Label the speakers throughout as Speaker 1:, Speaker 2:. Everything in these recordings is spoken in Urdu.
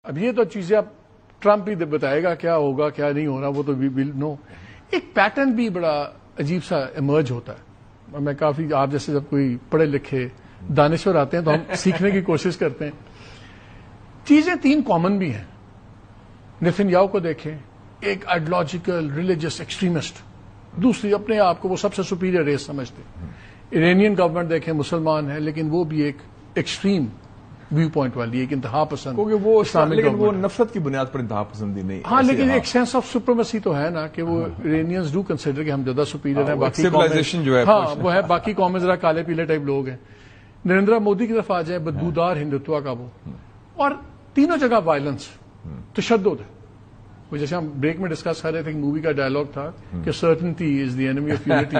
Speaker 1: اب یہ تو چیزیں اب ٹرمپ ہی بتائے گا کیا ہوگا کیا نہیں ہو رہا، وہ تو وی ول نو. ایک پیٹرن بھی بڑا عجیب سا ایمرج ہوتا ہے. میں کافی آپ جیسے جب کوئی پڑھے لکھے دانشور آتے ہیں تو ہم سیکھنے کی کوشش کرتے ہیں. چیزیں تین کامن بھی ہیں. نیتن یاہو کو دیکھیں، ایک آئیڈیولوجیکل ریلیجس ایکسٹریمسٹ، دوسری اپنے آپ کو وہ سب سے سپیریئر ریس سمجھتے. ایرانین گورنمنٹ دیکھیں مسلمان ہے لیکن وہ بھی ایک ایکسٹریم ویو پوائنٹ والی، ایک انتہا پسند،
Speaker 2: کیونکہ وہ اسلامک، لیکن وہ نفرت کی بنیاد پر انتہا پسندی نہیں.
Speaker 1: ہاں لیکن ایک سینس آف سپریمیسی تو ہے نا کہ وہ ایرانینز ڈو کنسیڈر کہ ہم زیادہ سپیریئر ہیں، باقی
Speaker 2: سویلائزیشن جو ہے
Speaker 1: ہاں وہ ہے، باقی قومیں ذرا کالے پیلے ٹائپ لوگ ہیں. نریندر مودی کی طرف آ جائے، بدبودار ہندوتوا کا وہ، اور تینوں جگہ وائلنس، تشدد ہے. وہ جیسے ہم بریک میں ڈسکس کر رہے تھے، مووی کا ڈائلاگ تھا کہ certainty is the enemy of unity.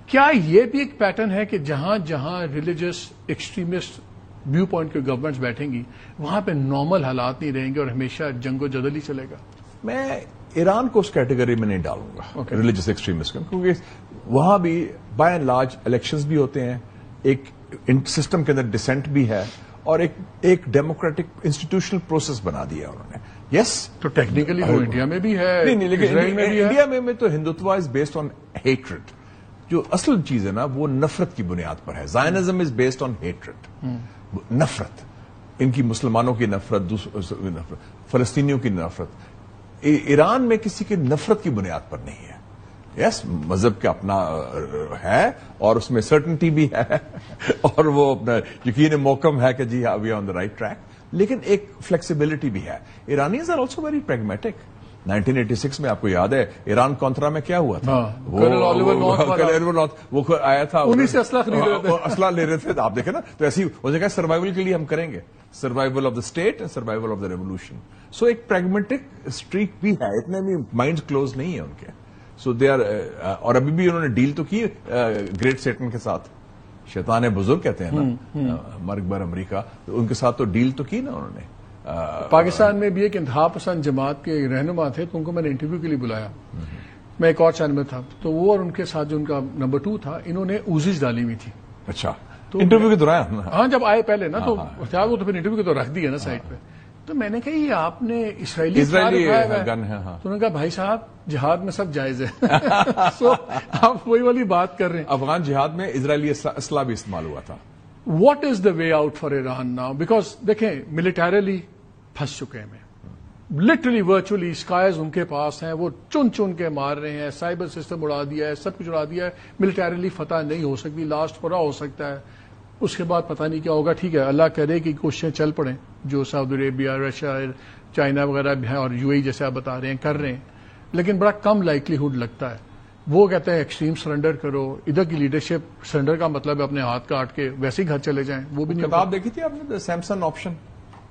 Speaker 1: کیا یہ بھی ایک پیٹرن ہے کہ جہاں جہاں ریلیجس ایکسٹریمسٹ ویو پوائنٹ کے گورنمنٹس بیٹھیں گی وہاں پہ نارمل حالات نہیں رہیں گے اور ہمیشہ جنگ و جدل ہی چلے گا؟
Speaker 2: میں ایران کو اس کیٹیگری میں نہیں ڈالوں گا ریلیجس ایکسٹریمسٹ، کیونکہ وہاں بھی بائی اینڈ لارج الیکشنز بھی ہوتے ہیں، ایک سسٹم کے اندر ڈسینٹ بھی ہے، اور ایک ڈیموکریٹک انسٹیٹیوشنل پروسیس بنا دیا انہوں نے. یس
Speaker 1: تو ٹیکنیکلی وہ انڈیا میں بھی ہے،
Speaker 2: نہیں لیکن
Speaker 1: اسرائیل میں بھی ہے.
Speaker 2: انڈیا میں تو Hindutva is based on hatred. جو اصل چیز ہے نا وہ نفرت کی بنیاد پر ہے. Zionism is based on hatred, نفرت، ان کی مسلمانوں کی نفرت، فلسطینیوں کی نفرت. ایران میں کسی کی نفرت کی بنیاد پر نہیں ہے. یس مذہب کا اپنا ہے اور اس میں سرٹنٹی بھی ہے اور وہ اپنا یقین محکم ہے کہ جی we are on the right track, لیکن ایک فلیکسیبلٹی بھی ہے. Iranians are also very pragmatic. 1986 میں آپ کو یاد ہے ایران کونترا میں کیا ہوا تھا؟ وہ آیا تھا،
Speaker 1: انہیں سے
Speaker 2: اسلحہ لے رہے تھے. آپ دیکھیں نا، تو ایسی وہ جگہ سروائیول کے لیے ہم کریں گے، survival of the state and survival of the revolution. So ایک پریگمیٹک اسٹریک بھی ہے، اتنے بھی مائنڈ کلوز نہیں ہے ان کے. سو دے آر، اور ابھی بھی انہوں نے ڈیل تو کی گریٹ سیٹن کے ساتھ، شیطان بزرگ کہتے ہیں نا مرگ بر امریکہ، ان کے ساتھ تو ڈیل تو کی نا انہوں نے.
Speaker 1: پاکستان میں بھی ایک انتہا پسند جماعت کے رہنما تھے تو ان کو میں نے انٹرویو کے لیے بلایا. میں ایک اور چینل میں تھا تو وہ اور ان کے ساتھ جو ان کا نمبر 2 تھا، انہوں نے اوزیز ڈالی ہوئی تھی.
Speaker 2: اچھا، انٹرویو کے دوران؟
Speaker 1: ہاں جب آئے پہلے نا تو وہ تو پھر انٹرویو کے تو رکھ دیا نا سائڈ پہ. تو میں نے کہا یہ آپ نے اسرائیلی
Speaker 2: گن ہے.
Speaker 1: تو انہوں نے کہا بھائی صاحب جہاد میں سب جائز ہے. سو آپ وہی والی بات کر رہے ہیں.
Speaker 2: افغان جہاد میں اسرائیلی اسلحہ بھی استعمال ہوا تھا.
Speaker 1: What is the way out for Iran now? Because دیکھیں ملیٹریلی پھنس چکے ہیں، لٹرلی ورچولی اسکائز ان کے پاس ہیں، وہ چن چن کے مار رہے ہیں، سائبر سسٹم اڑا دیا ہے، سب کچھ اڑا دیا ہے. ملیٹریلی فتح نہیں ہو سکتی، لاسٹ پورا ہو سکتا ہے، اس کے بعد پتہ نہیں کیا ہوگا. ٹھیک ہے اللہ کرے کہ کوششیں چل پڑیں جو سعودی عربیہ، رشیا، چائنا وغیرہ بھی ہیں اور UAE جیسے آپ بتا رہے ہیں کر رہے ہیں، لیکن بڑا کم لائکلی ہوڈ لگتا ہے. وہ کہتے ہیں ایکسٹریم سرنڈر کرو، ادھر کی لیڈرشپ سرنڈر کا مطلب ہے اپنے ہاتھ کاٹ کے ویسے ہی گھر چلے جائیں. وہ بھی نہیں.
Speaker 2: کتاب دیکھی تھی آپ نے سیمسن آپشن،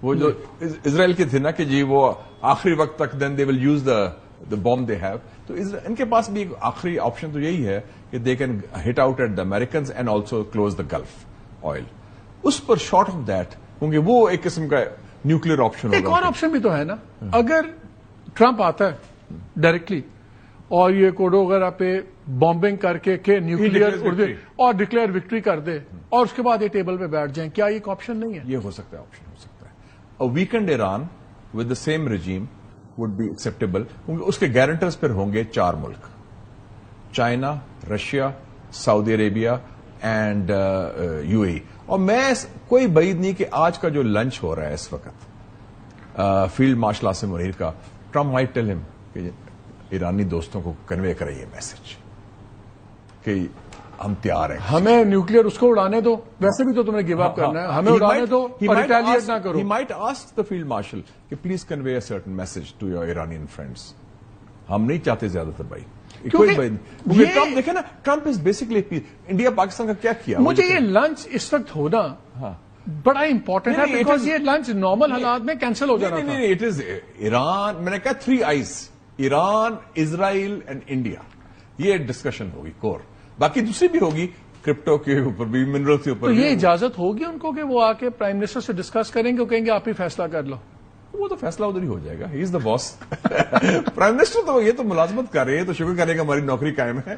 Speaker 2: وہ جو اسرائیل کی تھی نا کہ جی وہ آخری وقت تک then they will use the bomb they have. تو ان کے پاس بھی ایک آخری آپشن تو یہی ہے کہ they can hit out at the Americans and also close the gulf oil. اس پر شارٹ آف دیٹ، کیونکہ وہ ایک قسم کا نیوکلیر آپشن ہوگا.
Speaker 1: ایک اور آپشن بھی تو ہے نا، اگر ٹرمپ آتا ہے ڈائریکٹلی اور یہ کوڈو وغیرہ پہ بامبنگ کر کے کہ نیوکلیر اور ڈکلیئر وکٹری کر دے اور اس کے بعد یہ ٹیبل پہ بیٹھ جائیں، کیا ایک آپشن نہیں ہے؟
Speaker 2: یہ ہو سکتا ہے، آپشن ہو سکتا ہے. Weakened Iran with the same regime would be acceptable, کیونکہ اس کے گارنٹرز پھر ہوں گے 4 ملک، China, Russia, Saudi Arabia and UAE. اور میں کوئی بعید نہیں کہ آج کا جو لنچ ہو رہا ہے اس وقت فیلڈ مارشل عاصم منیر کا، ٹرمپ مائٹ ٹیل ہم کہ ایرانی دوستوں کو کنوے کرے یہ میسج کہ ہم تیار ہیں،
Speaker 1: ہمیں نیوکلیر اس کو اڑانے دو، ویسے بھی تو تمہیں گیو اپ کرنا ہے، ہمیں اڑانے دو اور ریٹیلیٹ نہ کرو.
Speaker 2: He might ask the field marshal کہ please convey a certain message to your Iranian friends. ہم نہیں چاہتے زیادہ تر بھائی. کوئی بھائی ٹرمپ دیکھیں نا، Trump is basically India Pakistan کا کیا کیا.
Speaker 1: مجھے یہ لنچ اس وقت ہونا بڑا امپورٹنٹ ہے بیکاز یہ لنچ نارمل حالات میں کینسل ہو جانا تھا.
Speaker 2: نہیں، اٹ از ایران. میں نے کہا 3 eyes، Iran, Israel and India. یہ ڈسکشن ہوگی کور، باقی دوسری بھی ہوگی، کرپٹو کے اوپر بھی، منرل کے اوپر.
Speaker 1: تو یہ اجازت ہوگی ان کو کہ وہ آ کے پرائم منسٹر سے ڈسکس کریں گے، وہ کہیں گے آپ ہی فیصلہ کر لو؟
Speaker 2: وہ تو فیصلہ ادھر ہی ہو جائے گا. ہی از دا باس. پرائم منسٹر تو یہ تو ملازمت کر رہے ہیں، تو شکر کرے گا ہماری نوکری قائم ہے.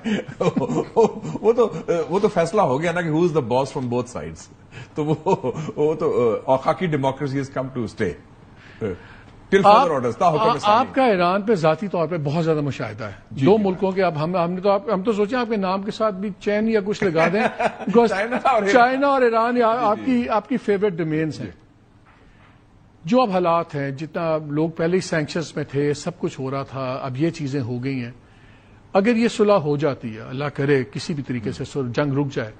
Speaker 2: وہ تو فیصلہ ہو گیا نا کہ who is the boss from both sides. تو وہ تو خاکی democracy has come to stay. Till further orders
Speaker 1: آپ کا ایران پہ ذاتی طور پہ بہت زیادہ مشاہدہ ہے. دو ملکوں کے اب ہم تو سوچیں آپ کے نام کے ساتھ بھی چین یا کچھ لگا دیں. چائنا اور ایران آپ کی فیوریٹ ڈومینز ہیں. جو اب حالات ہیں, جتنا لوگ پہلے ہی سینکشنز میں تھے, سب کچھ ہو رہا تھا, اب یہ چیزیں ہو گئی ہیں. اگر یہ صلح ہو جاتی ہے, اللہ کرے کسی بھی طریقے سے جنگ رک جائے,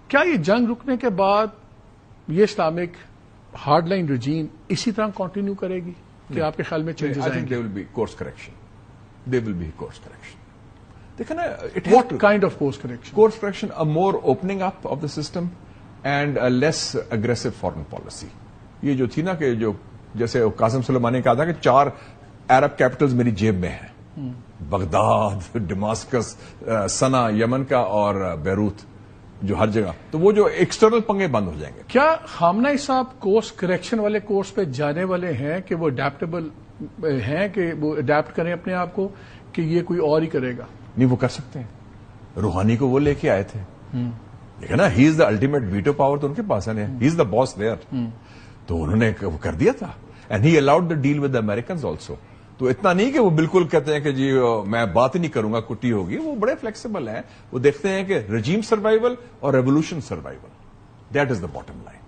Speaker 1: کیا یہ جنگ رکنے کے بعد یہ اسلامک ہارڈ لائن رجیم اسی طرح کنٹینیو کرے گی کہ آپ کے خیال میں چینجز آئیں گے؟
Speaker 2: They will be course correction. They will be course correction. دیکھیں نا,
Speaker 1: what kind of course correction?
Speaker 2: Course correction, a more opening up of the system and a less aggressive foreign policy. یہ جو تھی نا کہ جو جیسے قاسم سلیمانی نے کہا تھا کہ 4 عرب کیپٹلز میری جیب میں ہیں, بغداد, ڈماسکس, سنا یمن کا, اور بیروت, جو ہر جگہ. تو وہ جو ایکسٹرنل پنگے بند ہو جائیں گے.
Speaker 1: کیا خامنہ صاحب کورس کریکشن والے کورس پہ جانے والے ہیں کہ وہ اڈیپٹیبل ہیں, کہ وہ اڈیپٹ کریں اپنے آپ کو, کہ یہ کوئی اور ہی کرے گا؟
Speaker 2: نہیں, وہ کر سکتے ہیں. روحانی کو وہ لے کے آئے تھے, دیکھا نا, ہی از دا الٹیمیٹ ویٹو پاور, تو ان کے پاس ہے, ہی از دا باس دیئر. تو انہوں نے وہ کر دیا تھا, and he allowed the deal with the Americans also. تو اتنا نہیں کہ وہ بالکل کہتے ہیں کہ جی میں بات ہی نہیں کروں گا, کٹی ہوگی. وہ بڑے فلیکسیبل ہیں, وہ دیکھتے ہیں کہ رجیم سروائیول اور revolution survival, that is the bottom line.